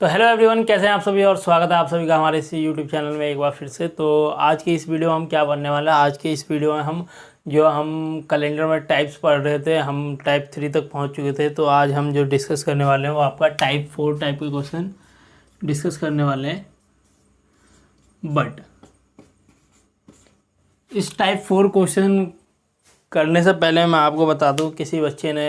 तो hello everyone, कैसे हैं आप सभी और स्वागत है आप सभी का हमारे इस यूट्यूब चैनल में एक बार फिर से। तो आज की इस वीडियो में हम क्या बनने वाला है, आज की इस वीडियो में हम कैलेंडर में टाइप्स पढ़ रहे थे, हम टाइप 3 तक पहुंच चुके थे। तो आज हम जो डिस्कस करने वाले हैं वो आपका टाइप 4 टाइप के क्वेश्चन डिस्कस करने वाले हैं। बट इस टाइप 4 क्वेश्चन करने से पहले मैं आपको बता दूं, किसी बच्चे ने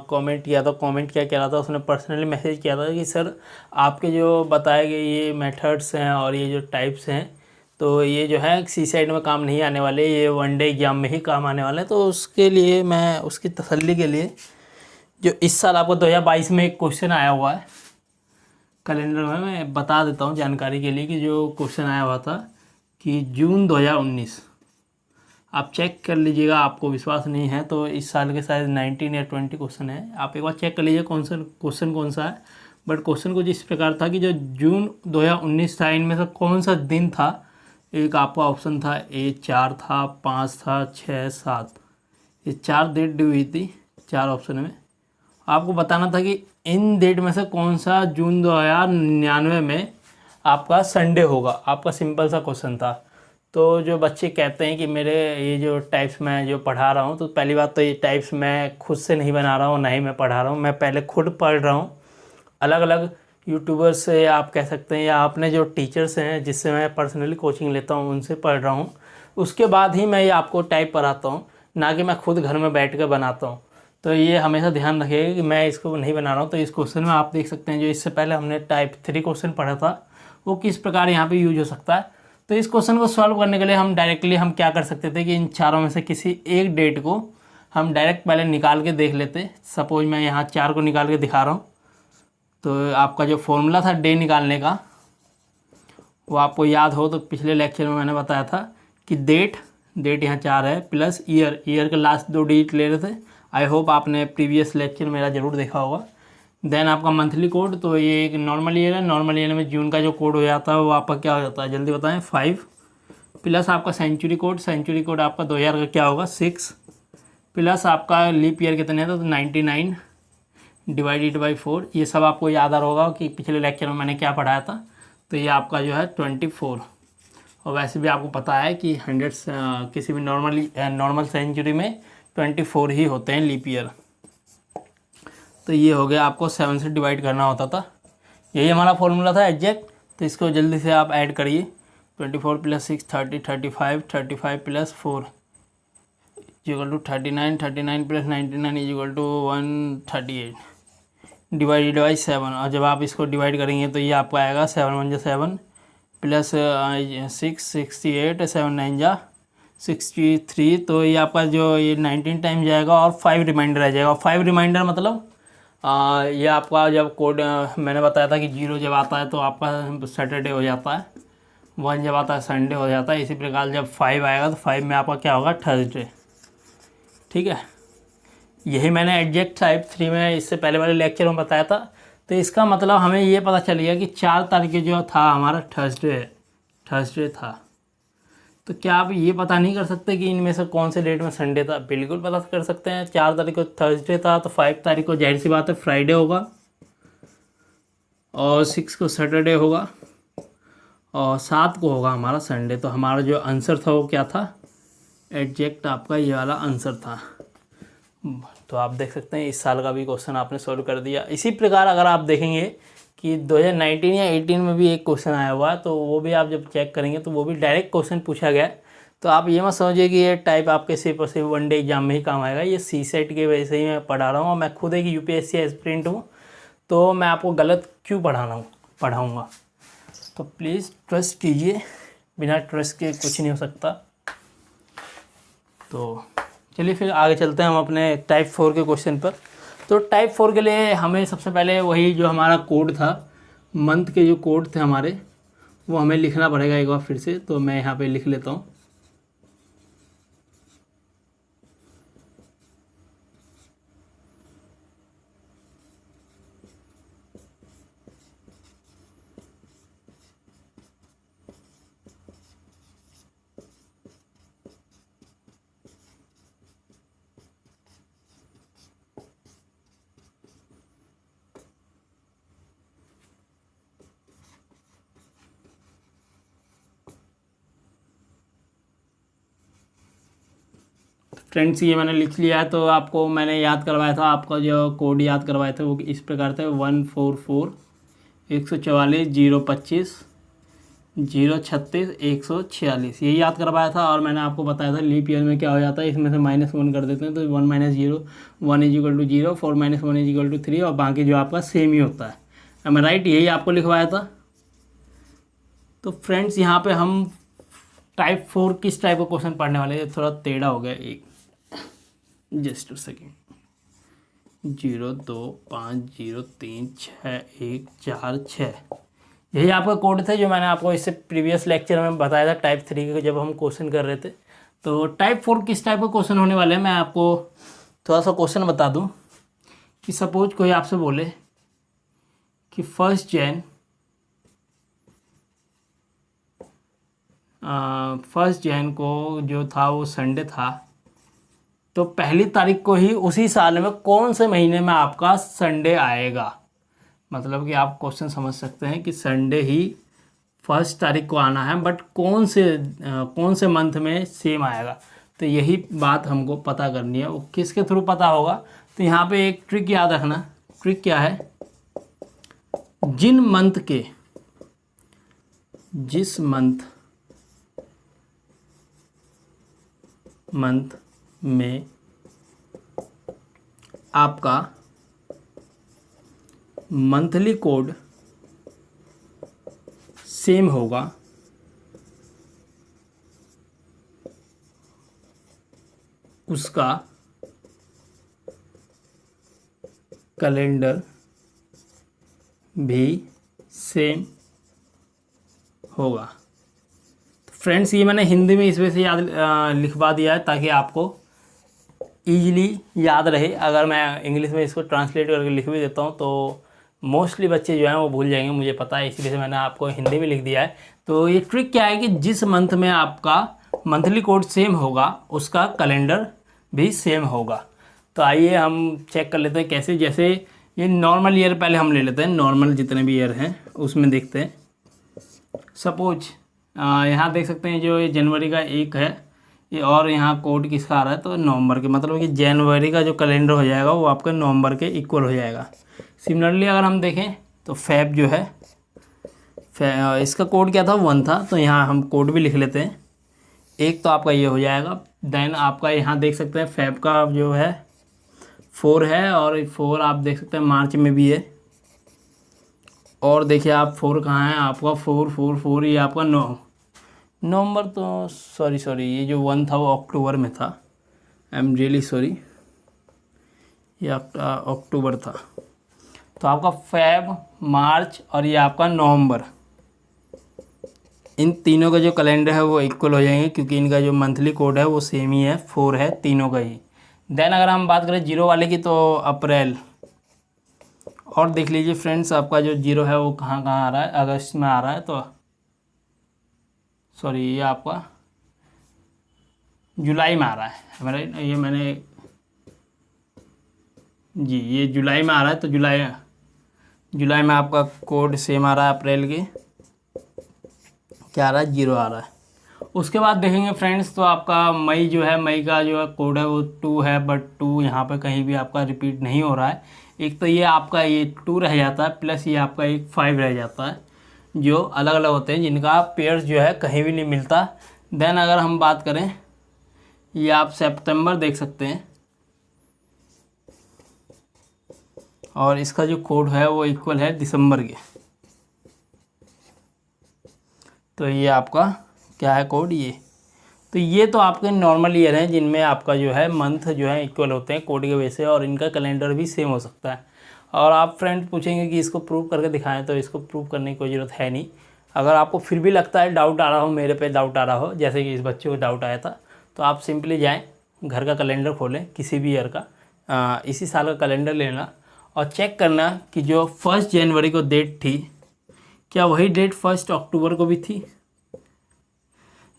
कमेंट किया था। कमेंट क्या कह रहा था, उसने पर्सनली मैसेज किया था कि सर आपके जो बताए गए ये मेथड्स हैं और ये जो टाइप्स हैं, तो ये जो है सी साइड में काम नहीं आने वाले, ये वनडे एग्जाम में ही काम आने वाले हैं। तो उसके लिए मैं उसकी तसल्ली के लिए जो इस साल आपको 2022 में एक क्वेश्चन आया हुआ है कैलेंडर में, मैं बता देता हूँ जानकारी के लिए कि जो क्वेश्चन आया हुआ था कि जून 2019, आप चेक कर लीजिएगा। आपको विश्वास नहीं है तो इस साल के शायद 19 या 20 क्वेश्चन है, आप एक बार चेक कर लीजिए क्वेश्चन कौन सा है। बट क्वेश्चन कुछ इस प्रकार था कि जो जून 2019 था, इनमें से कौन सा दिन था। एक आपका ऑप्शन था ए 4 था, 5 था, 6, 7, ये 4 डेट दी हुई थी 4 ऑप्शन में। आपको बताना था कि इन डेट में से कौन सा जून 2099 में आपका संडे होगा। आपका सिंपल सा क्वेश्चन था। तो जो बच्चे कहते हैं कि मेरे ये जो टाइप्स मैं जो पढ़ा रहा हूँ, तो पहली बात तो ये टाइप्स मैं खुद से नहीं बना रहा हूँ, ना ही मैं पढ़ा रहा हूँ। मैं पहले खुद पढ़ रहा हूँ अलग अलग यूट्यूबर्स से, आप कह सकते हैं, या अपने जो टीचर्स हैं जिससे मैं पर्सनली कोचिंग लेता हूँ उनसे पढ़ रहा हूँ। उसके बाद ही मैं ये आपको टाइप पढ़ाता हूँ, ना कि मैं खुद घर में बैठ कर बनाता हूँ। तो ये हमेशा ध्यान रखिएगा कि मैं इसको नहीं बना रहा हूँ। तो इस क्वेश्चन में आप देख सकते हैं जो इससे पहले हमने टाइप 3 क्वेश्चन पढ़ा था वो किस प्रकार यहाँ पे यूज हो सकता है। तो इस क्वेश्चन को सॉल्व करने के लिए हम क्या कर सकते थे कि इन चारों में से किसी एक डेट को हम डायरेक्ट पहले निकाल के देख लेते। सपोज मैं यहाँ 4 को निकाल के दिखा रहा हूँ। तो आपका जो फॉर्मूला था डे निकालने का, वो आपको याद हो तो पिछले लेक्चर में मैंने बताया था कि डेट यहाँ 4 है, प्लस ईयर के लास्ट 2 डिजिट ले रहे थे। आई होप आपने प्रीवियस लेक्चर मेरा ज़रूर देखा होगा। देन आपका मंथली कोड, तो ये एक नॉर्मल ईयर है। नॉर्मल ईयर में जून का जो कोड हो जाता है वो आपका क्या हो जाता है, जल्दी बताएं, 5, प्लस आपका सेंचुरी कोड आपका 2000 का क्या होगा, 6, प्लस आपका लीप ईयर कितने थे तो 99 डिवाइडेड बाई 4। ये सब आपको याद आ रहा होगा कि पिछले लेक्चर में मैंने क्या पढ़ाया था। तो ये आपका जो है 24। और वैसे भी आपको पता है कि 100 किसी भी नॉर्मल सेंचुरी में 24 ही होते हैं लीप ईयर। तो ये हो गया, आपको 7 से डिवाइड करना होता था। यही हमारा फॉर्मूला था एग्जैक्ट। तो इसको जल्दी से आप ऐड करिए। 24 plus 6 30, 35, 35 plus 4 equal to 39, 39 plus 99 equal to 138 divided by 7। और जब आप इसको डिवाइड करेंगे तो ये आपका आएगा 7 1 7 प्लस 6 68, 7 9 63। तो ये आपका जो ये 19 टाइम जाएगा और 5 रिमाइंडर आ जाएगा। 5 रिमाइंडर मतलब ये आपका जब कोड मैंने बताया था कि 0 जब आता है तो आपका सैटरडे हो जाता है, 1 जब आता है संडे हो जाता है। इसी प्रकार जब 5 आएगा तो 5 में आपका क्या होगा, थर्सडे। ठीक है, यही मैंने एग्जैक्ट टाइप 3 में इससे पहले वाले लेक्चर में बताया था। तो इसका मतलब हमें ये पता चल गया कि 4 तारीख जो था हमारा थर्सडे था। तो क्या आप ये पता नहीं कर सकते कि इनमें से कौन से डेट में संडे था? बिल्कुल पता कर सकते हैं। 4 तारीख को थर्सडे था तो 5 तारीख को जाहिर सी बात है फ्राइडे होगा, और 6 को सैटरडे होगा, और 7 को होगा हमारा संडे। तो हमारा जो आंसर था वो क्या था, एग्जैक्ट आपका ये वाला आंसर था। तो आप देख सकते हैं इस साल का भी क्वेश्चन आपने सॉल्व कर दिया। इसी प्रकार अगर आप देखेंगे कि 2019 या 18 में भी एक क्वेश्चन आया हुआ है, तो वो भी आप जब चेक करेंगे तो वो भी डायरेक्ट क्वेश्चन पूछा गया है। तो आप ये मत समझिए कि ये टाइप आपके सिर्फ और सिर्फ वनडे एग्जाम में ही काम आएगा। ये सी सेट के वजह से ही मैं पढ़ा रहा हूँ, और मैं खुद एक यूपीएससी एस्पिरेंट हूँ। तो मैं आपको गलत क्यों पढ़ाऊँगा। तो प्लीज़ ट्रस्ट कीजिए, बिना ट्रस्ट के कुछ नहीं हो सकता। तो चलिए फिर आगे चलते हैं हम अपने टाइप 4 के क्वेश्चन पर। तो टाइप 4 के लिए हमें सबसे पहले वही जो हमारा कोड था, मंथ के जो कोड थे हमारे, वो हमें लिखना पड़ेगा एक बार फिर से। तो मैं यहाँ पे लिख लेता हूँ। फ्रेंड्स ये मैंने लिख लिया है। तो आपको मैंने याद करवाया था, आपका जो कोड याद करवाए थे वो इस प्रकार थे 144 144 036 ये याद करवाया था। और मैंने आपको बताया था लीप ईयर में क्या हो जाता है, इसमें से -1 कर देते हैं तो 1 - 0 1 = 0, 4 - 1 = 3 और बाकी जो आपका सेम ही होता है। मैं राइट यही आपको लिखवाया था। तो फ्रेंड्स यहाँ पे हम टाइप 4 किस टाइप का क्वेश्चन पढ़ने वाले हैं, थोड़ा टेढ़ा हो गया एक, जस्ट अ सेकेंड। 0 2 5 0 3 6 1 4 6 यही आपका कोड थे जो मैंने आपको इससे प्रीवियस लेक्चर में बताया था टाइप 3 के जब हम क्वेश्चन कर रहे थे। तो टाइप 4 किस टाइप का क्वेश्चन होने वाले हैं मैं आपको थोड़ा सा क्वेश्चन बता दूं कि सपोज कोई आपसे बोले कि 1 जैन को जो था वो संडे था, तो 1 तारीख को ही उसी साल में कौन से महीने में आपका संडे आएगा। मतलब कि आप क्वेश्चन समझ सकते हैं कि संडे ही 1 तारीख को आना है, बट कौन से मंथ में सेम आएगा। तो यही बात हमको पता करनी है। वो किसके थ्रू पता होगा, तो यहाँ पे एक ट्रिक याद रखना। ट्रिक क्या है, जिस मंथ में आपका मंथली कोड सेम होगा उसका कैलेंडर भी सेम होगा। फ्रेंड्स ये मैंने हिंदी में इस वजह से याद लिखवा दिया है ताकि आपको ईजिली याद रहे। अगर मैं इंग्लिश में इसको ट्रांसलेट करके लिख भी देता हूँ तो मोस्टली बच्चे जो हैं वो भूल जाएंगे, मुझे पता है, इसलिए से मैंने आपको हिंदी में लिख दिया है। तो ये ट्रिक क्या है कि जिस मंथ में आपका मंथली कोड सेम होगा उसका कैलेंडर भी सेम होगा। तो आइए हम चेक कर लेते हैं कैसे। जैसे ये नॉर्मल ईयर पहले हम ले लेते हैं, नॉर्मल जितने भी ईयर हैं उसमें देखते हैं। सपोज यहाँ देख सकते हैं जो ये जनवरी का 1 है ये, और यहाँ कोड किसका आ रहा है तो नवंबर के, मतलब कि जनवरी का जो कैलेंडर हो जाएगा वो आपका नवंबर के इक्वल हो जाएगा। सिमिलरली अगर हम देखें तो फेब जो है इसका कोड क्या था 1 था, तो यहाँ हम कोड भी लिख लेते हैं। एक तो आपका ये हो जाएगा। देन आपका यहाँ देख सकते हैं फेब का जो है 4 है, और 4 आप देख सकते हैं मार्च में भी है। और देखिए आप 4 कहाँ है आपका 4 4 4 ये आपका नवंबर, तो सॉरी ये जो 1 था वो अक्टूबर में था। आई एम रियली सॉरी, ये आपका अक्टूबर था। तो आपका फेब, मार्च और ये आपका नवंबर, इन तीनों का जो कैलेंडर है वो इक्वल हो जाएंगे क्योंकि इनका जो मंथली कोड है वो सेम ही है, 4 है तीनों का ही। देन अगर हम बात करें 0 वाले की तो अप्रैल। और देख लीजिए फ्रेंड्स आपका जो 0 है वो कहाँ आ रहा है, अगस्त में आ रहा है। तो सॉरी ये आपका जुलाई में आ रहा है हमारा, ये मैंने जी ये जुलाई में आ रहा है। तो जुलाई में आपका कोड सेम आ रहा है, अप्रैल के क्या आ रहा है 0 आ रहा है। उसके बाद देखेंगे फ्रेंड्स तो आपका मई जो है, मई का जो है कोड है वो 2 है, बट 2 यहाँ पे कहीं भी आपका रिपीट नहीं हो रहा है। एक तो ये आपका ये 2 रह जाता है, प्लस ये आपका एक 5 रह जाता है, जो अलग अलग होते हैं जिनका पेयर्स जो है कहीं भी नहीं मिलता। देन अगर हम बात करें ये आप सितंबर देख सकते हैं, और इसका जो कोड है वो इक्वल है दिसंबर के। तो ये आपका क्या है कोड ये। तो ये तो आपके नॉर्मल ईयर हैं जिनमें आपका जो है मंथ जो है इक्वल होते हैं कोड की वजह से, और इनका कैलेंडर भी सेम हो सकता है। और आप फ्रेंड पूछेंगे कि इसको प्रूव करके दिखाएं, तो इसको प्रूव करने की कोई ज़रूरत है नहीं। अगर आपको फिर भी लगता है डाउट आ रहा हो, मेरे पे डाउट आ रहा हो जैसे कि इस बच्चे को डाउट आया था, तो आप सिंपली जाएँ घर का कैलेंडर खोलें किसी भी ईयर का, इसी साल का कैलेंडर लेना और चेक करना कि जो 1 जनवरी को डेट थी क्या वही डेट 1 अक्टूबर को भी थी,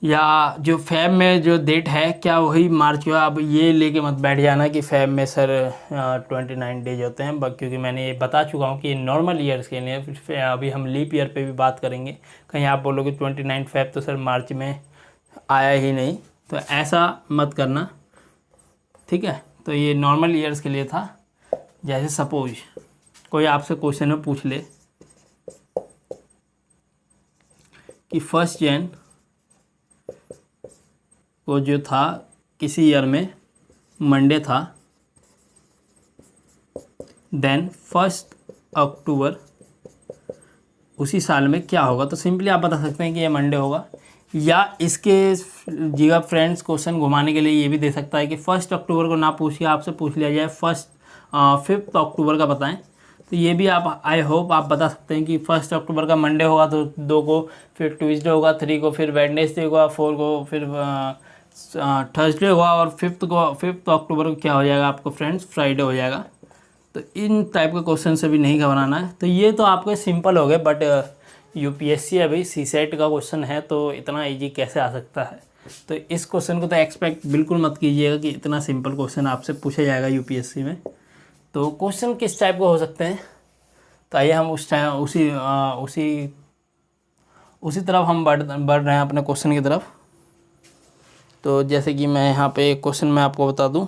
या जो फेब में जो डेट है क्या वही मार्च को। अब ये लेके मत बैठ जाना कि फेब में सर 29 डेज होते हैं, क्योंकि मैंने ये बता चुका हूँ कि नॉर्मल ईयर्स के लिए। अभी हम लीप ईयर पे भी बात करेंगे, कहीं आप बोलोगे 29 फेब तो सर मार्च में आया ही नहीं, तो ऐसा मत करना। ठीक है, तो ये नॉर्मल ईयर्स के लिए था। जैसे सपोज कोई आपसे क्वेश्चन में पूछ ले कि 1 जन को जो था किसी ईयर में मंडे था, देन 1 अक्टूबर उसी साल में क्या होगा, तो सिंपली आप बता सकते हैं कि ये मंडे होगा। या इसके जगह फ्रेंड्स क्वेश्चन घुमाने के लिए ये भी दे सकता है कि 1 अक्टूबर को ना पूछ के आपसे पूछ लिया जाए 5 अक्टूबर का बताएं, तो ये भी आप आई होप आप बता सकते हैं कि 1 अक्टूबर का मंडे होगा तो 2 को फिर ट्यूसडे होगा, 3 को फिर वेडनेसडे होगा, 4 को फिर थर्सडे होगा और 5 अक्टूबर को क्या हो जाएगा आपको फ्रेंड्स फ्राइडे हो जाएगा। तो इन टाइप के क्वेश्चन से भी नहीं घबराना है। तो ये तो आपके सिंपल हो गए, बट यूपीएससी अभी सीसेट का क्वेश्चन है तो इतना इजी कैसे आ सकता है। तो इस क्वेश्चन को तो एक्सपेक्ट बिल्कुल मत कीजिएगा कि इतना सिंपल क्वेश्चन आपसे पूछा जाएगा यूपीएससी में। तो क्वेश्चन किस टाइप के हो सकते हैं, तो आइए हम उसी तरफ हम बढ़ रहे हैं अपने क्वेश्चन की तरफ। तो जैसे कि मैं यहाँ पे क्वेश्चन में आपको बता दूं,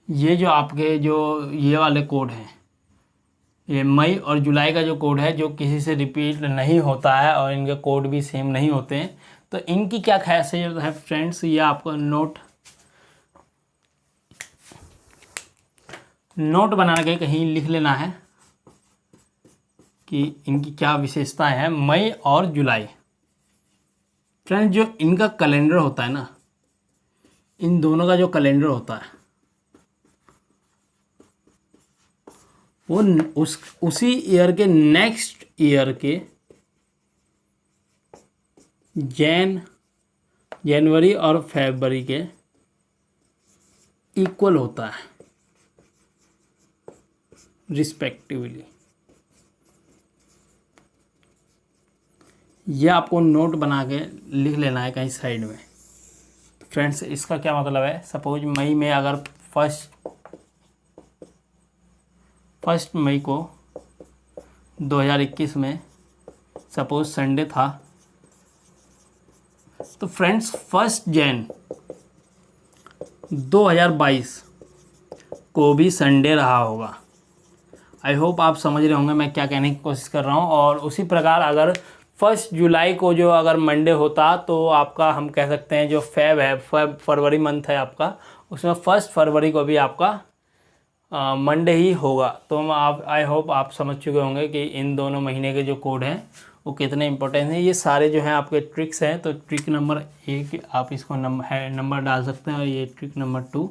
ये जो आपके जो ये वाले कोड हैं, ये मई और जुलाई का जो कोड है जो किसी से रिपीट नहीं होता है और इनके कोड भी सेम नहीं होते हैं, तो इनकी क्या खासियत है फ्रेंड्स, ये आपको नोट बना के कहीं लिख लेना है कि इनकी क्या विशेषताएं हैं। मई और जुलाई फ्रेंड्स जो इनका कैलेंडर होता है ना, इन दोनों का जो कैलेंडर होता है वो उसी ईयर के नेक्स्ट ईयर के जनवरी और फरवरी के इक्वल होता है रिस्पेक्टिवली। ये आपको नोट बना के लिख लेना है कहीं साइड में। फ्रेंड्स इसका क्या मतलब है, सपोज मई में अगर फर्स्ट मई को 2021 में सपोज संडे था, तो फ्रेंड्स 1 जन 2022 को भी संडे रहा होगा। आई होप आप समझ रहे होंगे मैं क्या कहने की कोशिश कर रहा हूँ। और उसी प्रकार अगर 1 जुलाई को जो अगर मंडे होता तो आपका हम कह सकते हैं जो फरवरी मंथ है आपका, उसमें 1 फरवरी को भी आपका मंडे ही होगा। तो आप आई होप आप समझ चुके होंगे कि इन दोनों महीने के जो कोड हैं वो कितने इंपॉर्टेंट हैं। ये सारे जो हैं आपके ट्रिक्स हैं। तो ट्रिक नंबर 1 आप इसको नंबर डाल सकते हैं और ये ट्रिक नंबर 2।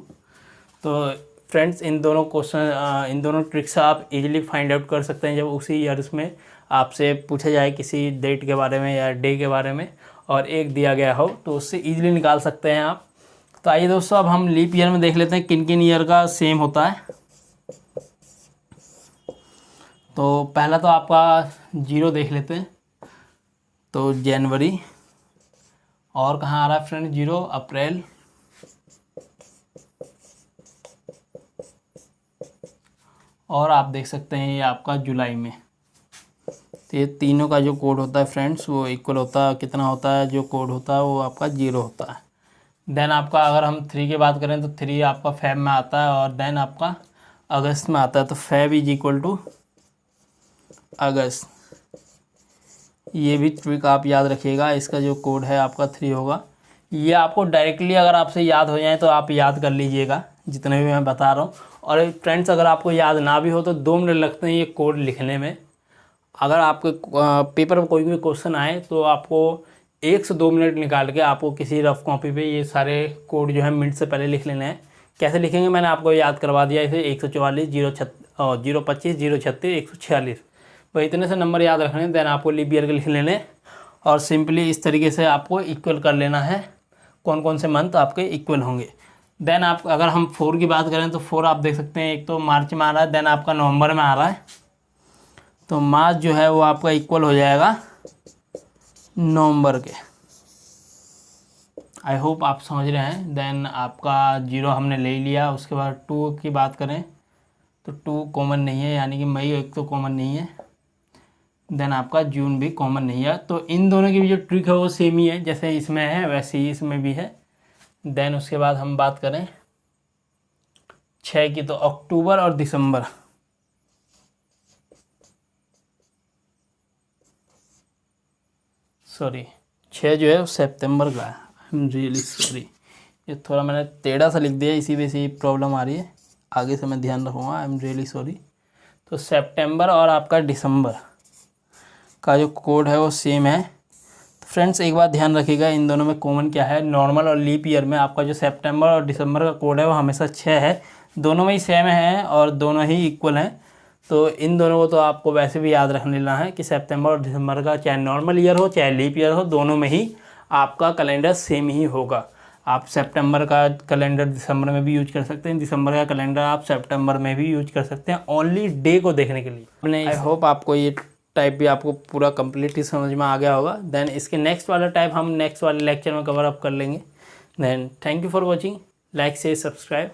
तो फ्रेंड्स इन दोनों ट्रिक्स आप इजीली फाइंड आउट कर सकते हैं जब उसी ईयर्स में आपसे पूछा जाए किसी डेट के बारे में या डे के बारे में और एक दिया गया हो, तो उससे इजीली निकाल सकते हैं आप। तो आइए दोस्तों अब हम लीप ईयर में देख लेते हैं किन किन ईयर का सेम होता है। तो पहला तो आपका 0 देख लेते हैं, तो जनवरी। और कहाँ आ रहा है फ्रेंड 0, अप्रैल। और आप देख सकते हैं ये आपका जुलाई में। तो ये तीनों का जो कोड होता है फ्रेंड्स वो इक्वल होता है, कितना होता है जो कोड होता है वो आपका 0 होता है। देन आपका अगर हम 3 की बात करें तो 3 आपका फेब में आता है और देन आपका अगस्त में आता है। तो फेब इज इक्वल टू अगस्त। ये भी ट्रिक आप याद रखिएगा, इसका जो कोड है आपका 3 होगा। ये आपको डायरेक्टली अगर आपसे याद हो जाए तो आप याद कर लीजिएगा जितने भी मैं बता रहा हूँ। और फ्रेंड्स अगर आपको याद ना भी हो तो 2 मिनट लगते हैं ये कोड लिखने में। अगर आपके पेपर में कोई भी क्वेश्चन आए तो आपको 1 से 2 मिनट निकाल के आपको किसी रफ कॉपी पे ये सारे कोड जो है मिनट से पहले लिख लेने हैं। कैसे लिखेंगे मैंने आपको याद करवा दिया। इसे 144 025 036 146 भाई इतने से नंबर याद रखने। देन आपको लीप ईयर के लिख लेने और सिंपली इस तरीके से आपको इक्वल कर लेना है कौन कौन से मंथ आपके इक्वल होंगे। देन आप अगर हम 4 की बात करें तो 4 आप देख सकते हैं, एक तो मार्च में आ रहा है, देन आपका नवंबर में आ रहा है। तो मार्च जो है वो आपका इक्वल हो जाएगा नवंबर के। आई होप आप समझ रहे हैं। देन आपका 0 हमने ले लिया। उसके बाद 2 की बात करें तो 2 कॉमन नहीं है, यानी कि मई एक तो कॉमन नहीं है। देन आपका जून भी कॉमन नहीं है। तो इन दोनों की भी जो ट्रिक है वो सेम ही है, जैसे इसमें है वैसे ही इसमें भी है। देन उसके बाद हम बात करें 6 की, तो अक्टूबर और दिसंबर, सॉरी 6 जो है वो सितंबर का है। आई एम रियली सॉरी, ये थोड़ा मैंने टेढ़ा सा लिख दिया, इसी वजह से प्रॉब्लम आ रही है, आगे से मैं ध्यान रखूँगा। I am really sorry. तो सितंबर और आपका दिसंबर का जो कोड है वो सेम है। तो फ्रेंड्स एक बात ध्यान रखिएगा, इन दोनों में कॉमन क्या है, नॉर्मल और लीप ईयर में आपका जो सितंबर और दिसंबर का कोड है वो हमेशा 6 है, दोनों में ही सेम है और दोनों ही इक्वल हैं। तो इन दोनों को तो आपको वैसे भी याद रख लेना है कि सितंबर और दिसंबर का चाहे नॉर्मल ईयर हो चाहे लीप ईयर हो, दोनों में ही आपका कैलेंडर सेम ही होगा। आप सितंबर का कैलेंडर दिसंबर में भी यूज कर सकते हैं, दिसंबर का कैलेंडर आप सितंबर में भी यूज कर सकते हैं, ओनली डे को देखने के लिए। आई होप आपको ये टाइप भी आपको पूरा कम्प्लीटली समझ में आ गया होगा। देन इसके नेक्स्ट वाला टाइप हम नेक्स्ट वाले लेक्चर में कवर अप कर लेंगे। Then thank you for watching, like share subscribe.